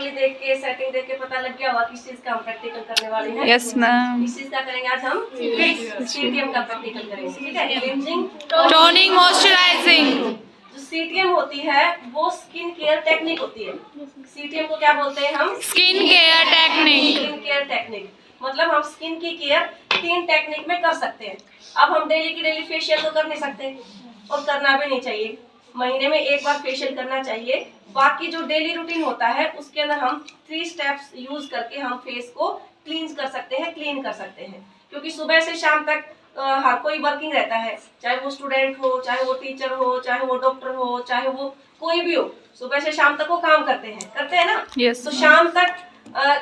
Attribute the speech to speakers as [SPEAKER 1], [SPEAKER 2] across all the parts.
[SPEAKER 1] Normally देख के setting देख के पता लग गया होगा किस चीज का हम प्रैक्टिकल करने वाले हैं।
[SPEAKER 2] Yes ma'am.
[SPEAKER 1] इस चीज का करेंगे आज हम सीटीएम का प्रैक्टिकल करेंगे, ठीक है। Cleansing,
[SPEAKER 2] toning, moisturising.
[SPEAKER 1] जो सीटीएम होती है वो स्किन केयर टेक्निक होती है। सीटीएम को क्या बोलते हैं हम?
[SPEAKER 2] Skin care technique.
[SPEAKER 1] Skin care technique मतलब हम स्किन की केयर 3 टेक्निक में कर सकते हैं। अब हम डेली की डेली फेशियल तो कर नहीं सकते और करना भी नहीं चाहिए। महीने में एक बार फेशियल करना चाहिए। बाकी जो डेली रूटीन होता है उसके अंदर हम 3 स्टेप्स यूज करके हम फेस को क्लींस कर सकते हैं, क्लीन कर सकते हैं। क्योंकि सुबह से शाम तक हर कोई वर्किंग रहता है, चाहे वो स्टूडेंट हो, चाहे वो टीचर हो, चाहे वो डॉक्टर हो, चाहे वो कोई भी हो, सुबह से शाम तक वो काम करते हैं ना।
[SPEAKER 2] yes,
[SPEAKER 1] तो शाम तक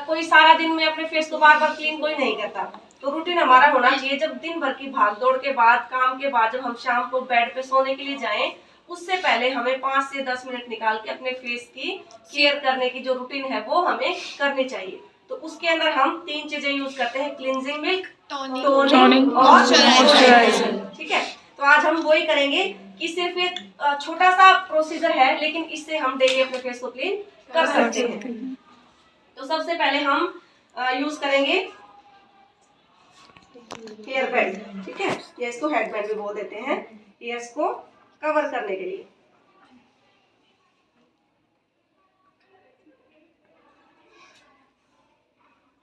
[SPEAKER 1] कोई सारा दिन में अपने फेस को बार बार क्लीन कोई नहीं करता। तो रूटीन हमारा होना चाहिए, जब दिन भर की भाग दौड़ के बाद, काम के बाद, जब हम शाम को बेड पे सोने के लिए जाएं, उससे पहले हमें 5 से 10 मिनट निकाल के अपने फेस की केयर करने की जो रूटीन है वो हमें करनी चाहिए। तो उसके अंदर हम 3 चीजें यूज करते हैं, क्लींजिंग मिल्क, टोनिंग और मॉइस्चराइजिंग, ठीक है। तो आज हम वही करेंगे कि सिर्फ एक छोटा सा प्रोसीजर है, लेकिन इससे हम डेली अपने फेस को क्लीन कर सकते हैं। तो सबसे पहले हम यूज करेंगे हेयर बैंड, ठीक है, या इसको हेड बैंड भी बोल देते हैं, हेयर्स को कवर करने के लिए।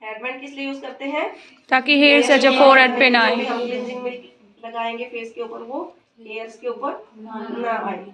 [SPEAKER 1] हेड बैंड किस लिए यूज करते हैं?
[SPEAKER 2] ताकि हेयर से जब फोरहेड पे ना आए।
[SPEAKER 1] हम क्लींजिंग मिल्क लगाएंगे फेस के ऊपर, वो हेयर्स के ऊपर ना आए।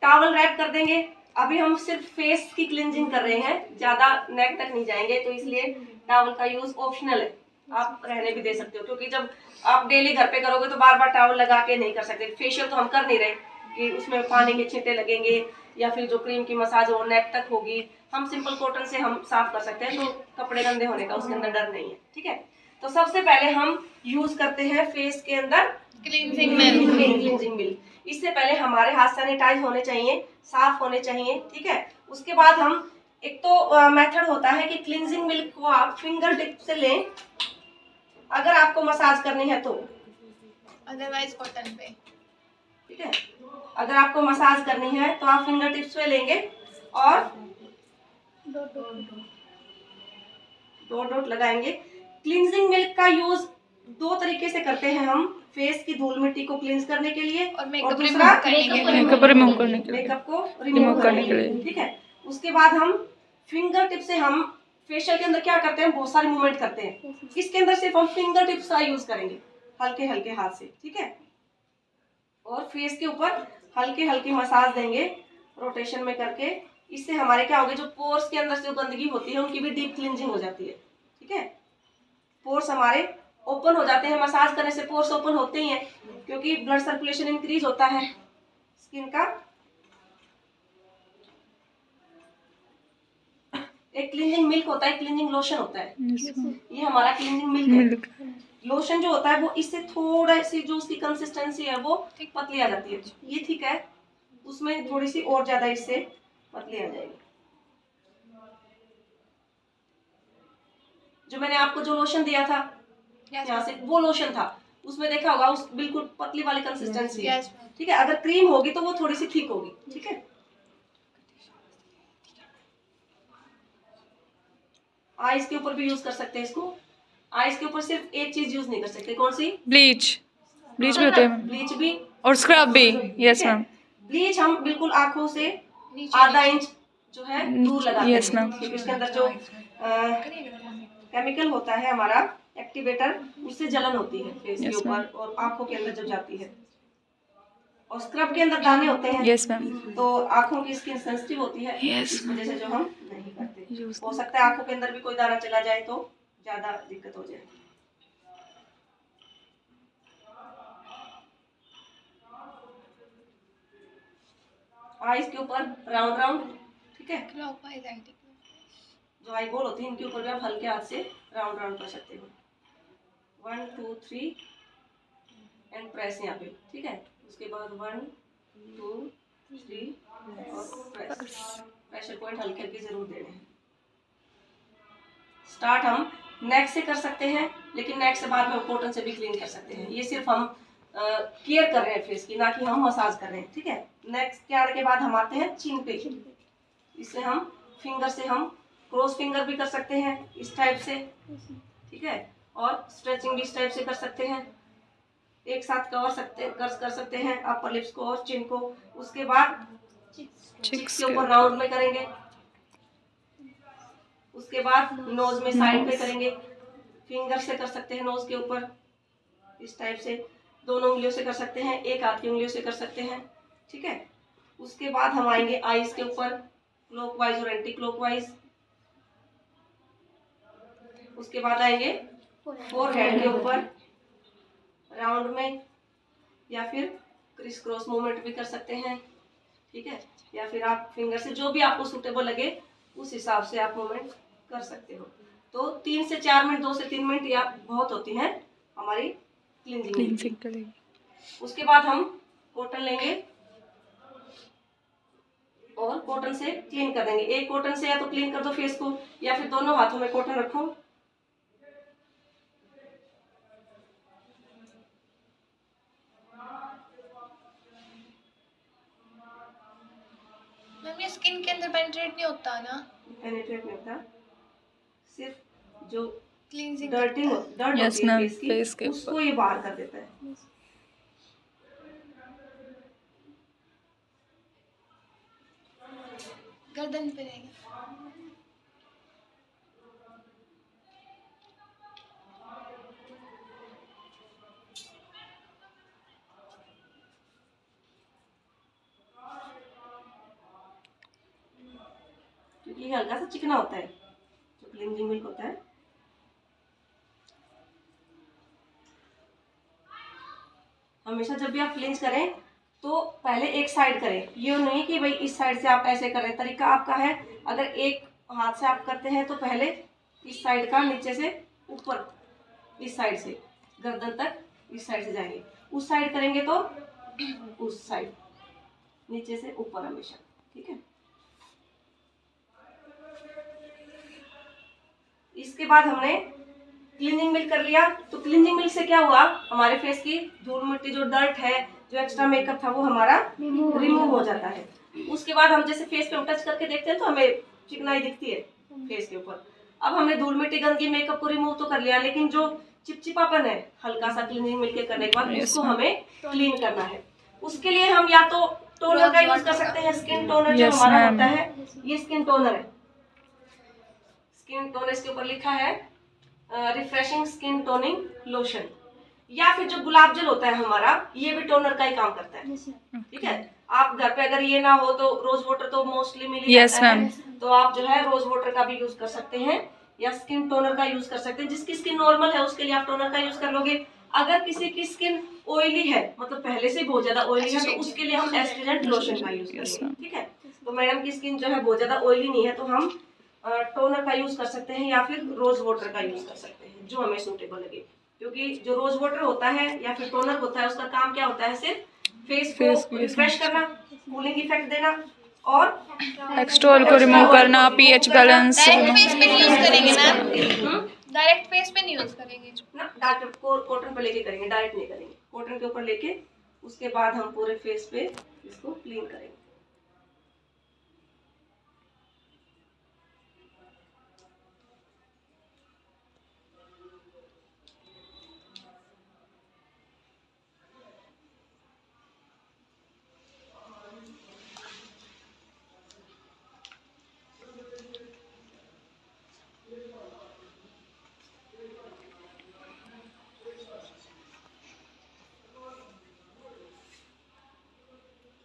[SPEAKER 1] टॉवल रैप कर देंगे। अभी हम सिर्फ फेस की क्लींजिंग कर रहे हैं, ज्यादा नेक तक नहीं जाएंगे, तो इसलिए टॉवल का यूज ऑप्शनल है, आप रहने भी दे सकते हो। क्योंकि जब आप डेली घर पे करोगे तो बार बार टॉवल लगा के नहीं कर सकते। फेशियल तो हम कर नहीं रहे कि उसमें पानी के छींटे लगेंगे या फिर जो क्रीम की मसाज हो नेक तक होगी। हम सिंपल कॉटन से हम साफ कर सकते हैं, तो कपड़े गंदे होने का उसके अंदर डर नहीं है, ठीक है। तो सबसे पहले हम यूज करते हैं फेस के अंदर क्लींजिंग मिल्क। इससे पहले हमारे हाथ सैनिटाइज होने चाहिए, साफ होने चाहिए, ठीक है। उसके बाद हम एक तो मेथड होता है कि क्लींजिंग मिल्क को आप फिंगर टिप से लें, अगर आपको मसाज करनी है तो,
[SPEAKER 3] अदरवाइज कॉटन पे,
[SPEAKER 1] ठीक है। अगर आपको मसाज करनी है तो आप फिंगर टिप्स पे लेंगे और डॉट डॉट लगाएंगे। क्लींजिंग मिल्क का यूज 2 तरीके से करते हैं हम, फेस की धूल मिट्टी को क्लींस करने के लिए
[SPEAKER 3] और
[SPEAKER 1] दूसरा
[SPEAKER 2] मेकअप रिमूव करने के लिए।
[SPEAKER 1] मेकअप को रिमूव करने के लिए, ठीक है। उसके बाद हम फिंगर टिप से हम फेशियल के अंदर क्या करते हैं, बहुत सारे मूवमेंट करते हैं। इसके अंदर सिर्फ हम फिंगर टिप्स का यूज करेंगे, हल्के हल्के हाथ से, ठीक है। और फेस के ऊपर हल्के हल्के मसाज देंगे रोटेशन में करके। इससे हमारे क्या होगा, जो पोर्स के अंदर से जो गंदगी होती है उनकी भी डीप क्लींजिंग हो जाती है, ठीक है। पोर्स हमारे ओपन हो जाते हैं, मसाज करने से पोर्स ओपन होते ही हैं, क्योंकि ब्लड सर्कुलेशन इंक्रीज होता है स्किन का। एक क्लींजिंग मिल्क होता है, क्लींजिंग लोशन होता है, ये हमारा क्लींजिंग मिल्क है। लोशन जो होता है वो इससे थोड़ा सी जो उसकी कंसिस्टेंसी है वो पतली आ जाती है, ये ठीक है, उसमें थोड़ी सी और ज्यादा इससे पतली आ जाएगी। जो मैंने आपको जो लोशन दिया था यहाँ से, वो लोशन था, उसमें देखा होगा उस बिल्कुल पतली वाली कंसिस्टेंसी है, ठीक है। अगर क्रीम होगी तो वो थोड़ी सी थिक होगी, ठीक है। आईज के ऊपर भी यूज कर सकते हैं इसको। आईज के ऊपर सिर्फ एक चीज यूज नहीं कर सकते, कौन सी?
[SPEAKER 2] ब्लीच भी होते हैं,
[SPEAKER 1] ब्लीच भी
[SPEAKER 2] और स्क्रब भी। Yes ma'am.
[SPEAKER 1] ब्लीच हम बिल्कुल आंखों से आधा इंच जो है दूर लगाते हैं।
[SPEAKER 2] Yes ma'am.
[SPEAKER 1] क्योंकि उसके अंदर जो केमिकल होता है हमारा एक्टिवेटर, उससे जलन होती है फेस के ऊपर और आंखों के अंदर जब जाती है। और स्क्रब के अंदर दाने होते हैं।
[SPEAKER 2] Yes ma'am.
[SPEAKER 1] तो आंखों की स्किन सेंसिटिव होती है, इस वजह से जो हम नहीं करते। हो सकता है आंखों के अंदर भी कोई दाना चला जाए तो ज्यादा दिक्कत हो जाए। आईज के ऊपर राउंड राउंड, ठीक है। जो आई बॉल होती है इनके ऊपर भी आप हल्के हाथ से राउंड राउंड कर सकते हो। 1 2 3 एंड प्रेस यहाँ पे, ठीक है। उसके बाद 1 2 3 और प्रेस। प्रेशर पॉइंट हल्के हल्के जरूर देने हैं। स्टार्ट हम नेक से कर सकते हैं, लेकिन नेक से बाद में कॉटन से भी क्लीन कर सकते हैं। ये सिर्फ हम केयर कर रहे हैं फेस की, ना कि हम मसाज कर रहे हैं, ठीक है। नेक्स्ट केयर के बाद हम आते हैं चिन पे। इससे हम फिंगर से हम क्रॉस फिंगर भी कर सकते हैं इस टाइप से, ठीक है, और स्ट्रेचिंग भी इस टाइप से कर सकते हैं। एक साथ कर सकते हैं अपर लिप्स को और चिन को। उसके बाद चिक्स के ऊपर राउंड में करेंगे। उसके बाद नोज में साइड पे करेंगे, फिंगर से कर सकते हैं नोज के ऊपर इस टाइप से, दोनों उंगलियों से कर सकते हैं, एक हाथ की उंगलियों से कर सकते हैं, ठीक है। उसके बाद हम आएंगे आईज के ऊपर, क्लॉकवाइज और एंटी क्लॉकवाइज। उसके बाद आएंगे फोरहेड के ऊपर राउंड में, या फिर क्रिस क्रॉस मूवमेंट भी कर सकते हैं, ठीक है, या फिर आप फिंगर से, जो भी आपको सूटेबल लगे उस हिसाब से आप मूवमेंट कर सकते हो। तो 3 से 4 मिनट, 2 से 3 मिनट या बहुत होती हैं हमारी क्लींजिंग
[SPEAKER 2] करेंगे।
[SPEAKER 1] उसके बाद हम कॉटन लेंगे और कॉटन से क्लीन कर देंगे। एक कॉटन से या तो क्लीन कर दो फेस को, या फिर दोनों हाथों में कॉटन रखो।
[SPEAKER 3] मैम ये स्किन के अंदर पेनिट्रेट नहीं होता ना?
[SPEAKER 1] पेनिट्रेट नहीं होता, सिर्फ जो
[SPEAKER 3] क्लींजिंग
[SPEAKER 1] डर्ट
[SPEAKER 2] Yes,
[SPEAKER 1] होती है
[SPEAKER 2] ma'am,
[SPEAKER 1] फेस
[SPEAKER 2] face
[SPEAKER 1] की
[SPEAKER 2] के
[SPEAKER 1] उसको ये बाहर कर देता है।
[SPEAKER 3] गर्दन पे रहेगा।
[SPEAKER 1] क्योंकि ये हल्का सा चिकना होता है जो क्लींजिंग मिल्क होता है। हमेशा जब भी आप क्लींज करें तो पहले एक साइड करें, ये नहीं कि भाई इस साइड से आप ऐसे करें। तरीका आपका है, अगर एक हाथ से आप करते हैं तो पहले इस साइड का, नीचे से ऊपर इस साइड से गर्दन तक इस साइड से जाएंगे, उस साइड करेंगे तो उस साइड, नीचे से ऊपर हमेशा, ठीक है। इसके बाद हमने क्लीनिंग मिल्क कर लिया। तो क्लीनिंग मिल्क से क्या हुआ, हमारे फेस की धूल मिट्टी, जो डर्ट है, जो एक्स्ट्रा मेकअप था, वो हमारा रिमूव हो जाता है। उसके बाद हम जैसे फेस पे हम टच करके देखते हैं तो हमें चिकनाई दिखती है फेस के ऊपर। अब हमने धूल मिट्टी गंदगी मेकअप को रिमूव तो कर लिया, लेकिन जो चिपचिपापन है हल्का सा क्लीनिंग मिल्क के करने के बाद, उसको हमें क्लीन करना है। उसके लिए हम या तो टोनर का यूज कर सकते हैं, स्किन टोनर जो हमारा होता है, ये स्किन टोनर है। स्किन टोनर, इसके ऊपर लिखा है रिफ्रेशिंग स्किन टोनिंग लोशन। या फिर जो गुलाब जल होता है हमारा, ये भी टोनर का ही काम करता है, ठीक है। आप घर पे अगर ये ना हो तो रोज वाटर तो मोस्टली मिल ही जाता है, तो आप जो है रोज वाटर का भी यूज कर सकते हैं या स्किन टोनर का यूज कर सकते हैं। जिसकी स्किन नॉर्मल है उसके लिए आप टोनर का यूज कर लोगे। अगर किसी की स्किन ऑयली है, मतलब पहले से बहुत ज्यादा ऑयली है, तो उसके लिए हम एस्ट्रिजेंट लोशन का यूज करेंगे, ठीक है। तो मैडम की स्किन जो है बहुत ज्यादा ऑयली नहीं है, तो हम टोनर का यूज कर सकते हैं या फिर रोज वाटर का यूज कर सकते हैं, जो हमें सूटेबल लगे। क्योंकि जो रोज वाटर होता है या फिर टोनर होता है, उसका काम क्या होता है, सिर्फ फेस को रिफ्रेश करना, कूलिंग इफेक्ट देना और
[SPEAKER 2] एक्स्ट्रा ऑयल को रिमूव करना, पीएच बैलेंस।
[SPEAKER 3] डायरेक्ट फेस पे नहीं यूज करेंगे मैम, डायरेक्ट फेस पे नहीं यूज करेंगे
[SPEAKER 1] ना, डायरेक्ट कॉटन पे लेके करेंगे, डायरेक्ट नहीं करेंगे। कॉटन के ऊपर लेके उसके बाद हम पूरे फेस पे इसको क्लीन करेंगे।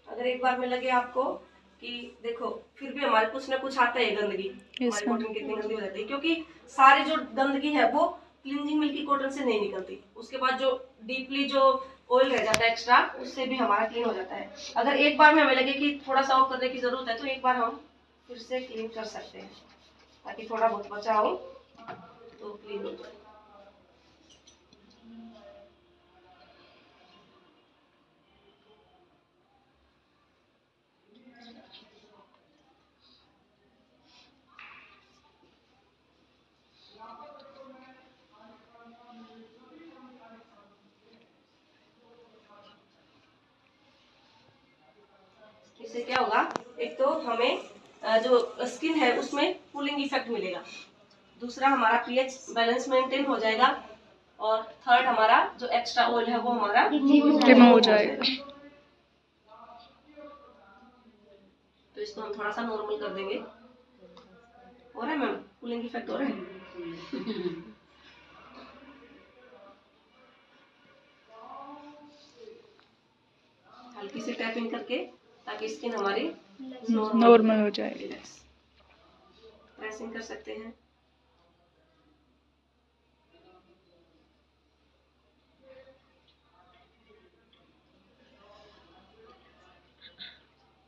[SPEAKER 1] अगर एक बार में लगे आपको कि देखो फिर भी हमारे कुछ ना कुछ आता है गंदगी, हमारी कॉटन कितनी गंदी हो जाती है, क्योंकि सारी जो गंदगी है वो क्लींजिंग मिल्क की कॉटन से नहीं निकलती। उसके बाद जो डीपली जो ऑयल रह जाता है एक्स्ट्रा, उससे भी हमारा क्लीन हो जाता है। अगर एक बार में हमें लगे कि थोड़ा सा ऑफ करने की जरूरत है, तो एक बार हम फिर से क्लीन कर सकते हैं, ताकि थोड़ा बहुत बचा हो तो क्लीन हो जाए। इससे क्या होगा, एक तो हमें जो स्किन है उसमें कूलिंग इफेक्ट मिलेगा। दूसरा हमारा पीएच बैलेंस मेंटेन हो जाएगा। और थर्ड हमारा जो एक्स्ट्रा ऑयल है वो हमारा
[SPEAKER 2] रिमूव हो जाएगा।
[SPEAKER 1] तो इसको हम थोड़ा सा नॉर्मल कर देंगे। हो रहा है मैम, कूलिंग इफेक्ट हो रहा है। हल्की सी टैपिंग करके ताकि स्किन हमारी
[SPEAKER 2] नॉर्मल हो जाए।
[SPEAKER 1] प्रेसिंग कर सकते हैं।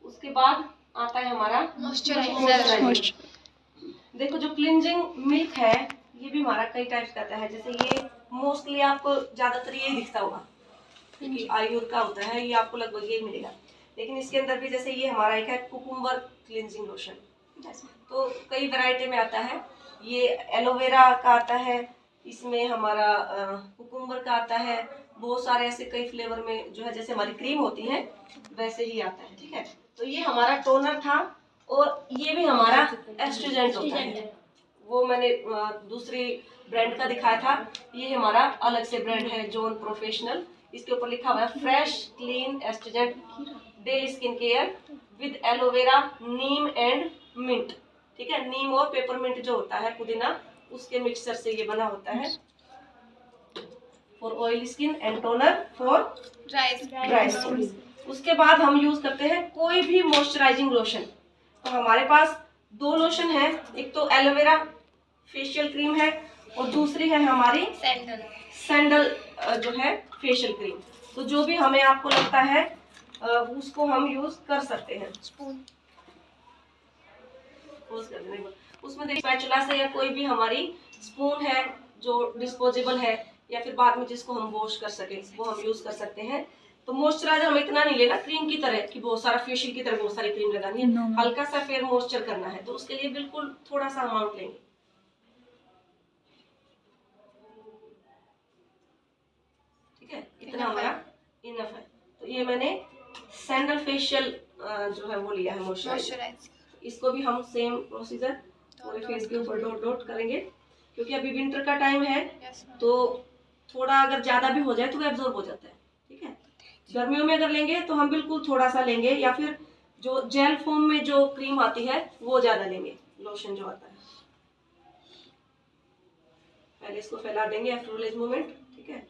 [SPEAKER 1] उसके बाद आता है हमारा
[SPEAKER 3] मॉइस्चराइजर।
[SPEAKER 1] देखो जो क्लिंजिंग मिल्क है ये भी हमारा कई टाइप्स का आता है। जैसे ये मोस्टली आपको ज्यादातर ये दिखता होगा क्योंकि आयुर का होता है, ये आपको लगभग ये मिलेगा। लेकिन इसके अंदर भी जैसे ये हमारा एक है कुकुम्बर क्लिंजिंग लोशन, तो कई वैरायटी में आता है। ये एलोवेरा का आता है, इसमें हमारा कुकुम्बर का आता है, बहुत सारे ऐसे कई फ्लेवर में जो है जैसे हमारी क्रीम होती है वैसे ही आता है। ठीक है, तो ये हमारा टोनर था। और ये भी हमारा एस्ट्रीजेंट होता है, वो मैंने दूसरी ब्रांड का दिखाया था। ये हमारा अलग से ब्रांड है जॉन प्रोफेशनल। इसके ऊपर लिखा हुआ है fresh clean astringent daily skin care with aloe vera neem and mint. ठीक है, नीम और पेपरमिंट जो होता है पुदीना, उसके मिक्सचर से ये बना होता है। For oil skin and toner for dry skin. उसके बाद हम यूज करते हैं कोई भी मॉइस्चराइजिंग लोशन। तो हमारे पास दो लोशन है, एक तो एलोवेरा फेशियल क्रीम है और दूसरी है हमारी सैंडल जो है फेशियल क्रीम। तो जो भी हमें आपको लगता है उसको हम यूज कर सकते हैं। उसमें देखिए स्पैचुला से या कोई भी हमारी स्पून है जो डिस्पोजेबल है या फिर बाद में जिसको हम वॉश कर सके वो हम यूज कर सकते हैं। तो मॉइस्चराइजर हमें इतना नहीं लेना क्रीम की तरह कि बहुत सारा फेशियल की तरह बहुत सारी क्रीम लगानी है। हल्का सा फेयर मॉइस्चर करना है तो उसके लिए बिल्कुल थोड़ा सा अमाउंट लेंगे। ठीक है, इतना हमारा इनफ है। तो ये मैंने सैंडल फेशियल जो है वो लिया है मॉइस्चराइजर। इसको भी हम सेम प्रोसीजर पूरे फेस के ऊपर डॉट डॉट करेंगे क्योंकि अभी विंटर का टाइम है तो थोड़ा अगर ज्यादा भी हो जाए तो वो एब्जॉर्ब हो जाता है। ठीक है, गर्मियों में अगर लेंगे तो हम बिल्कुल थोड़ा सा लेंगे या फिर जो जेल फॉर्म में जो क्रीम आती है वो ज्यादा लेंगे, लोशन जो आता है। पहले इसको फैला देंगे आफ्टर रिलीज मूवमेंट। ठीक है,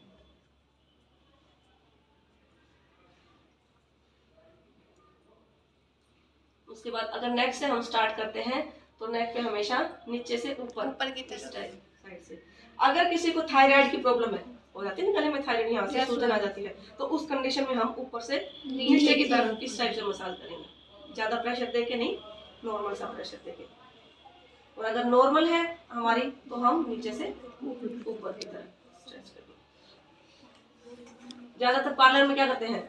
[SPEAKER 1] उसके बाद अगर नेक से हम स्टार्ट करते हैं तो नेक पे हमेशा नीचे से ऊपर
[SPEAKER 3] की तरफ
[SPEAKER 1] साइड से। अगर किसी को थायराइड की प्रॉब्लम है, हो जाती है ना गले में थायराइड, यहाँ से सूजन आ जाती है, तो उस कंडीशन में हम ऊपर से नीचे की तरफ इस टाइप से मसाज करेंगे। ज्यादा प्रेशर देके नहीं, नॉर्मल सा प्रेशर देके। और अगर नॉर्मल है हमारी तो हम नीचे से ऊपर की तरफ स्ट्रेच करेंगे। ज्यादातर पार्लर में क्या करते हैं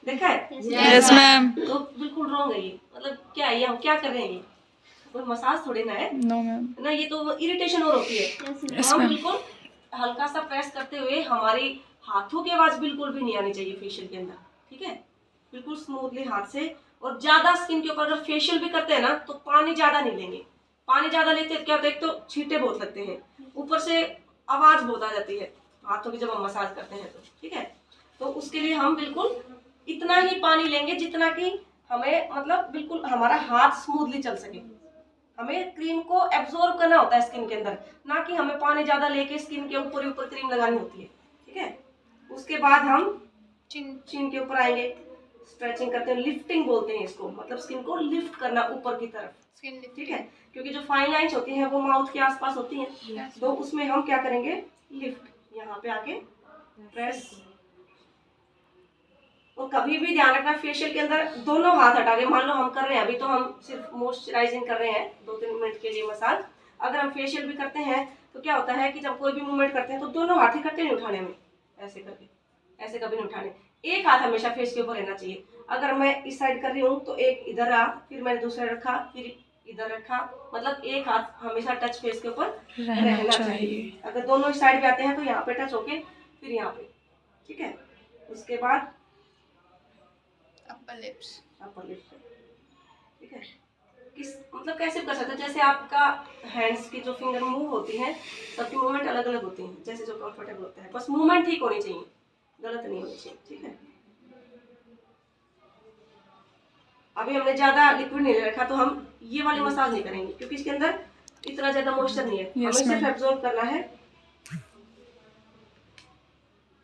[SPEAKER 1] देखा है?
[SPEAKER 2] Yes ma'am.
[SPEAKER 1] तो बिल्कुल रॉन्ग है ये। मतलब क्या है, ये हम क्या कर रहे हैं? ये कोई मसाज थोड़ी ना है।
[SPEAKER 2] No ma'am.
[SPEAKER 1] ना, ये तो इरिटेशन और होती है।
[SPEAKER 2] Yes,
[SPEAKER 1] हम
[SPEAKER 2] ma'am.
[SPEAKER 1] बिल्कुल हल्का सा प्रेस करते हुए, हमारी हाथों की आवाज बिल्कुल भी नहीं आनी चाहिए फेशियल के अंदर। ठीक है, बिल्कुल स्मूथली हाथ से। और ज्यादा स्किन के ऊपर अगर फेशियल भी करते हैं ना तो पानी ज्यादा नहीं लेंगे। पानी ज्यादा लेते हैं क्या होता है, एक तो छींटे बहुत लगते हैं, ऊपर से आवाज बहुत आ जाती है हाथों की जब हम मसाज करते हैं तो। ठीक है, तो उसके लिए हम बिल्कुल इतना ही पानी लेंगे जितना कि हमें मतलब बिल्कुल हमारा हाथ स्मूथली चल सके। हमें क्रीम को एब्जॉर्ब करना होता है स्किन के अंदर, ना कि हमें पानी ज्यादा लेके स्किन के ऊपर ऊपर क्रीम लगानी होती है। ठीक है, उसके बाद हम चिन के ऊपर आएंगे, स्ट्रेचिंग करते हैं, लिफ्टिंग बोलते हैं इसको, मतलब स्किन को लिफ्ट करना ऊपर की तरफ। ठीक है, क्योंकि जो फाइन लाइंस होती हैं वो माउथ के आसपास होती हैं, तो उसमें हम क्या करेंगे, लिफ्ट यहाँ पे आके प्रेस। और कभी भी ध्यान रखना फेशियल के अंदर दोनों हाथ हटा के, मान लो हम कर रहे हैं अभी तो हम सिर्फ मॉइस्चराइजिंग कर रहे हैं 2-3 मिनट के लिए मसाज। अगर हम फेशियल भी करते हैं तो क्या होता है कि जब कोई भी मूवमेंट करते हैं तो दोनों हाथ इकट्ठे नहीं उठाने में, ऐसे करके, ऐसे कभी नहीं उठाने। एक हाथ हमेशा फेस के ऊपर रहना चाहिए। अगर मैं इस साइड कर रही हूँ तो एक इधर रहा, फिर मैंने दूसरा रखा, फिर इधर रखा, मतलब एक हाथ हमेशा टच फेस के ऊपर रहना चाहिए। अगर दोनों साइड पे आते हैं तो यहाँ पे टच होके फिर यहाँ पे। ठीक है, उसके बाद अपर लिप्स। ठीक है, इस मतलब कैसे कर सकते हो, जैसे आपका हैंड्स की जो फिंगर मूव होती हैं, सबकी मूवमेंट अलग अलग होती हैं, जैसे जो कंफर्टेबल होता है, बस मूवमेंट ठीक होनी चाहिए, गलत नहीं होनी चाहिए, ठीक है। अभी हमने ज्यादा लिक्विड नहीं ले रखा, तो हम ये वाली मसाज नहीं करेंगे क्योंकि इसके अंदर इतना ज्यादा मॉइस्चर नहीं है, हमें सिर्फ एब्जॉर्ब करना है।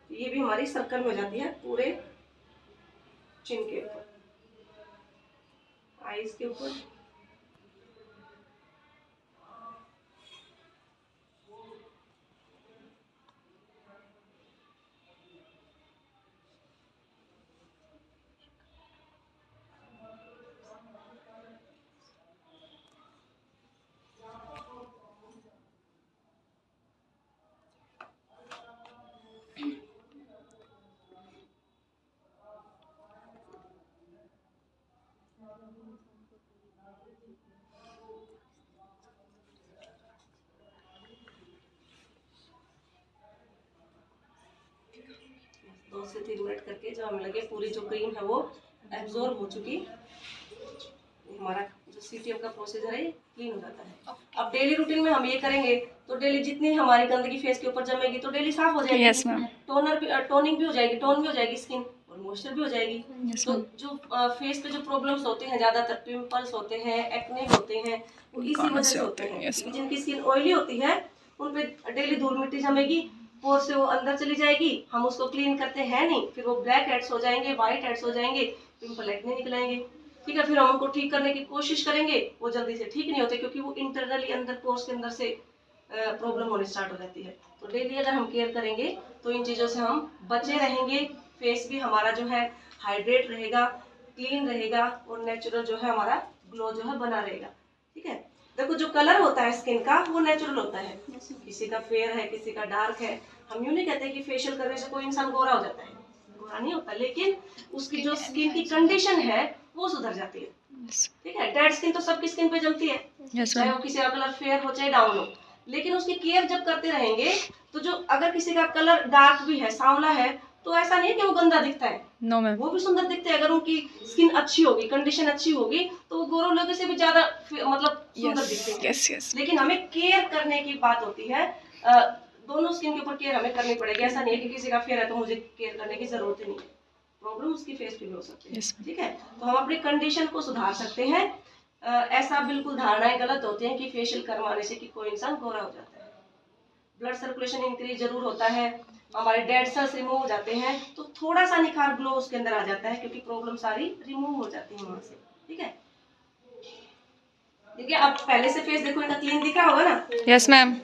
[SPEAKER 1] ये भी हमारी सर्कल में हो जाती है पूरे चिन के ऊपर, आईज के ऊपर। दो से 3 मिनट करके जब हमें लगे पूरी जो क्रीम है वो एब्जॉर्ब हो चुकी, हमारा जो सीटीएम का प्रोसीजर है क्लीन हो जाता है। अब डेली रूटीन में हम ये करेंगे तो डेली जितनी हमारी गंदगी फेस के ऊपर जमेगी तो डेली साफ हो जाएगी।
[SPEAKER 2] Yes ma'am.
[SPEAKER 1] टोनिंग भी हो जाएगी, टोन भी हो जाएगी स्किन, और मॉइस्चर भी हो जाएगी।
[SPEAKER 2] Yes,
[SPEAKER 1] तो जो फेस पे जो प्रॉब्लम्स होते हैं, ज्यादातर पिंपल्स होते हैं, एक्ने होते हैं, वो इसी वजह से होते हैं।
[SPEAKER 2] Yes,
[SPEAKER 1] क्योंकि जिनकी स्किन ऑयली होती है उन पे डेली धूल मिट्टी जमेगी, पोर से वो अंदर चली जाएगी, हम उसको क्लीन करते हैं नहीं, फिर वो ब्लैक हेड्स हो जाएंगे, व्हाइट हेड्स हो जाएंगे, पिंपल एक्ने निकलेंगे, ठीक है। फिर हम उनको ठीक करने की कोशिश करेंगे, वो जल्दी से ठीक नहीं होते क्योंकि वो इंटरनली अंदर पोर्स के अंदर से प्रॉब्लम होने स्टार्ट हो जाती है। तो डेली अगर हम केयर करेंगे तो इन चीज़ों से हम बचे रहेंगे, फेस भी हमारा जो है हाइड्रेट रहेगा, क्लीन रहेगा, और नेचुरल जो है हमारा ग्लो जो है बना रहेगा, ठीक है। देखो जो कलर होता है स्किन का वो नेचुरल होता है, किसी का फेयर है, किसी का डार्क है। हम यूँ नहीं कहते कि फेशियल करने से कोई इंसान गोरा हो जाता है, गोरा नहीं होता, लेकिन उसकी जो स्किन की कंडीशन है वो सुधर जाती है, ठीक है। डेड स्किन तो सबकी स्किन पे जमती है, चाहे वो किसी का कलर फेयर हो चाहे डाउन हो, लेकिन उसकी केयर जब करते रहेंगे तो जो अगर किसी का कलर डार्क भी है, सांवला है, तो ऐसा नहीं है कि वो गंदा दिखता है,
[SPEAKER 2] नो मैम।
[SPEAKER 1] वो भी सुंदर दिखते हैं। अगर उनकी स्किन अच्छी होगी, कंडीशन अच्छी होगी, तो वो गोरों लोगों से भी ज्यादा मतलब सुंदर दिखते हैं।
[SPEAKER 2] Yes yes.
[SPEAKER 1] लेकिन हमें केयर करने की बात होती है, दोनों स्किन के ऊपर केयर हमें करनी पड़ेगी। ऐसा नहीं है कि किसी का फेयर है तो मुझे केयर करने की जरूरत ही नहीं है, प्रॉब्लम उसकी फेस पे भी हो सकती है, ठीक है। तो हम अपनी कंडीशन को सुधार सकते हैं। ऐसा बिल्कुल धारणाएं गलत होती हैं कि फेशियल करवाने से कि कोई इंसान गोरा हो जाता है। ब्लड सर्कुलेशन इंक्रीज जरूर होता है, हमारे डेड सेल्स रिमूव हो जाते हैं, तो थोड़ा सा निखार ग्लो उसके अंदर आ जाता है क्योंकि प्रॉब्लम सारी रिमूव हो जाती है वहां से, ठीक है। देखिए अब पहले से फेस देखो, इनका क्लीन दिख रहा होगा ना।
[SPEAKER 2] Yes ma'am.